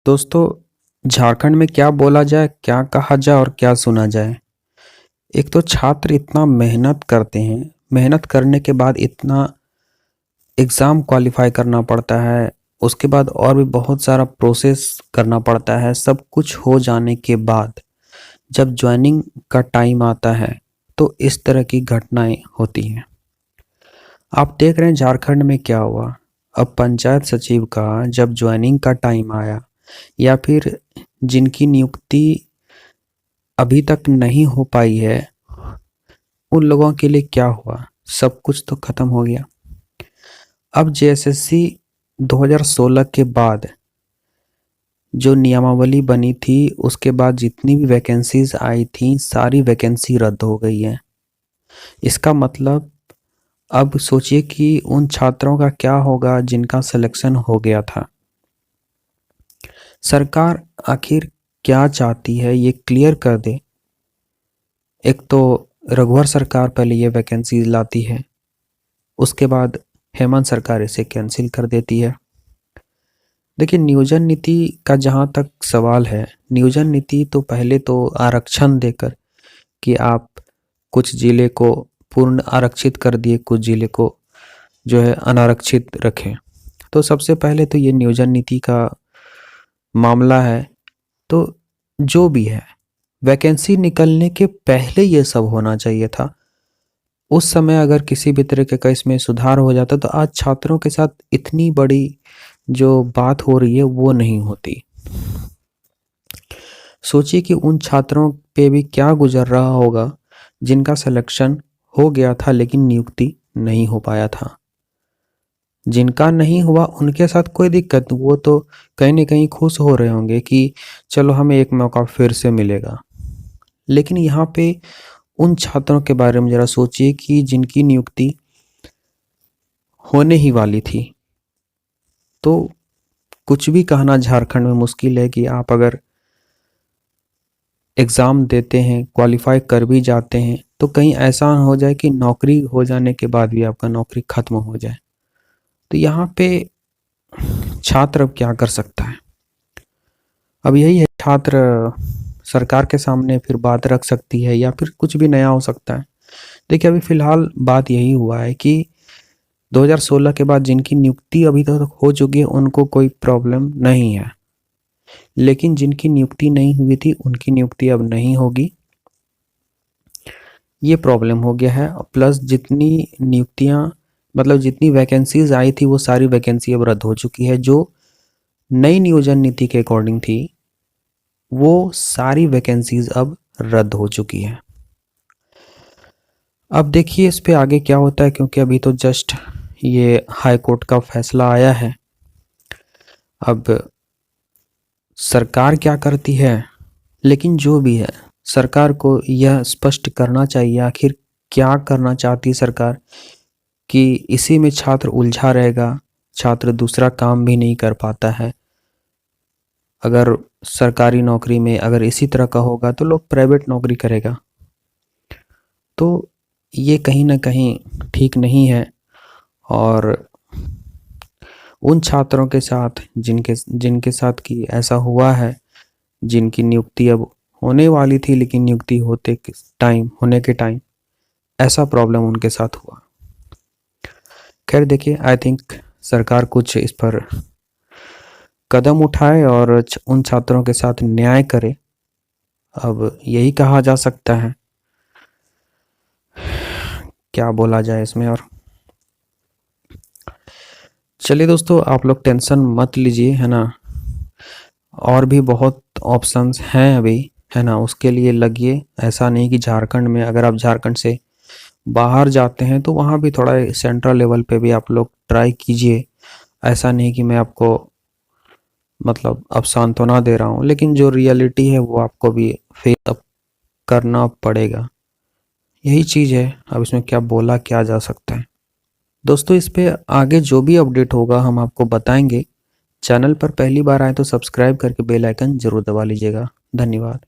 दोस्तों, झारखंड में क्या बोला जाए, क्या कहा जाए और क्या सुना जाए। एक तो छात्र इतना मेहनत करते हैं, मेहनत करने के बाद इतना एग्ज़ाम क्वालिफाई करना पड़ता है, उसके बाद और भी बहुत सारा प्रोसेस करना पड़ता है। सब कुछ हो जाने के बाद जब ज्वाइनिंग का टाइम आता है तो इस तरह की घटनाएं होती हैं। आप देख रहे हैं झारखंड में क्या हुआ। अब पंचायत सचिव का जब ज्वाइनिंग का टाइम आया या फिर जिनकी नियुक्ति अभी तक नहीं हो पाई है, उन लोगों के लिए क्या हुआ, सब कुछ तो खत्म हो गया। अब जेएसएससी 2016 के बाद जो नियमावली बनी थी, उसके बाद जितनी भी वैकेंसीज आई थी सारी वैकेंसी रद्द हो गई है। इसका मतलब अब सोचिए कि उन छात्रों का क्या होगा जिनका सिलेक्शन हो गया था। सरकार आखिर क्या चाहती है ये क्लियर कर दे। एक तो रघुवर सरकार पहले ये वैकेंसी लाती है, उसके बाद हेमंत सरकार इसे कैंसिल कर देती है। देखिए, नियोजन नीति का जहाँ तक सवाल है, नियोजन नीति तो पहले तो आरक्षण देकर कि आप कुछ जिले को पूर्ण आरक्षित कर दिए, कुछ जिले को जो है अनारक्षित रखें। तो सबसे पहले तो ये नियोजन नीति का मामला है। तो जो भी है, वैकेंसी निकलने के पहले ये सब होना चाहिए था। उस समय अगर किसी भी तरीके का इसमें सुधार हो जाता तो आज छात्रों के साथ इतनी बड़ी जो बात हो रही है वो नहीं होती। सोचिए कि उन छात्रों पे भी क्या गुजर रहा होगा जिनका सिलेक्शन हो गया था लेकिन नियुक्ति नहीं हो पाया था। जिनका नहीं हुआ उनके साथ कोई दिक्कत, वो तो कहीं ना कहीं खुश हो रहे होंगे कि चलो हमें एक मौका फिर से मिलेगा। लेकिन यहाँ पे उन छात्रों के बारे में जरा सोचिए कि जिनकी नियुक्ति होने ही वाली थी। तो कुछ भी कहना झारखंड में मुश्किल है कि आप अगर एग्ज़ाम देते हैं, क्वालिफाई कर भी जाते हैं, तो कहीं ऐसा हो जाए कि नौकरी हो जाने के बाद भी आपका नौकरी खत्म हो जाए। तो यहाँ पे छात्र अब क्या कर सकता है। अब यही है, छात्र सरकार के सामने फिर बात रख सकती है या फिर कुछ भी नया हो सकता है। देखिए, अभी फ़िलहाल बात यही हुआ है कि 2016 के बाद जिनकी नियुक्ति अभी तक हो चुकी है उनको कोई प्रॉब्लम नहीं है, लेकिन जिनकी नियुक्ति नहीं हुई थी उनकी नियुक्ति अब नहीं होगी, ये प्रॉब्लम हो गया है। प्लस जितनी नियुक्तियां मतलब जितनी वैकेंसीज आई थी वो सारी वैकेंसी अब रद्द हो चुकी है। जो नई नियोजन नीति के अकॉर्डिंग थी वो सारी वैकेंसीज अब रद्द हो चुकी है। अब देखिए इस पे आगे क्या होता है, क्योंकि अभी तो जस्ट ये हाई कोर्ट का फैसला आया है। अब सरकार क्या करती है, लेकिन जो भी है सरकार को यह स्पष्ट करना चाहिए आखिर क्या करना चाहती सरकार, कि इसी में छात्र उलझा रहेगा, छात्र दूसरा काम भी नहीं कर पाता है। अगर सरकारी नौकरी में अगर इसी तरह का होगा तो लोग प्राइवेट नौकरी करेगा, तो ये कहीं ना कहीं ठीक नहीं है। और उन छात्रों के साथ जिनके जिनके साथ कि ऐसा हुआ है, जिनकी नियुक्ति अब होने वाली थी लेकिन नियुक्ति होने के टाइम ऐसा प्रॉब्लम उनके साथ हुआ। खैर देखिए, आई थिंक सरकार कुछ इस पर कदम उठाए और उन छात्रों के साथ न्याय करे, अब यही कहा जा सकता है। क्या बोला जाए इसमें। और चलिए दोस्तों, आप लोग टेंशन मत लीजिए, है ना। और भी बहुत ऑप्शंस हैं अभी, है ना, उसके लिए लगिए। ऐसा नहीं कि झारखंड में, अगर आप झारखंड से बाहर जाते हैं तो वहाँ भी थोड़ा सेंट्रल लेवल पे भी आप लोग ट्राई कीजिए। ऐसा नहीं कि मैं आपको मतलब अब सांत्वना दे रहा हूँ, लेकिन जो रियलिटी है वो आपको भी फेस अप करना पड़ेगा। यही चीज़ है, अब इसमें क्या बोला क्या जा सकता है। दोस्तों, इस पे आगे जो भी अपडेट होगा हम आपको बताएंगे। चैनल पर पहली बार आए तो सब्सक्राइब करके बेल आइकन जरूर दबा लीजिएगा। धन्यवाद।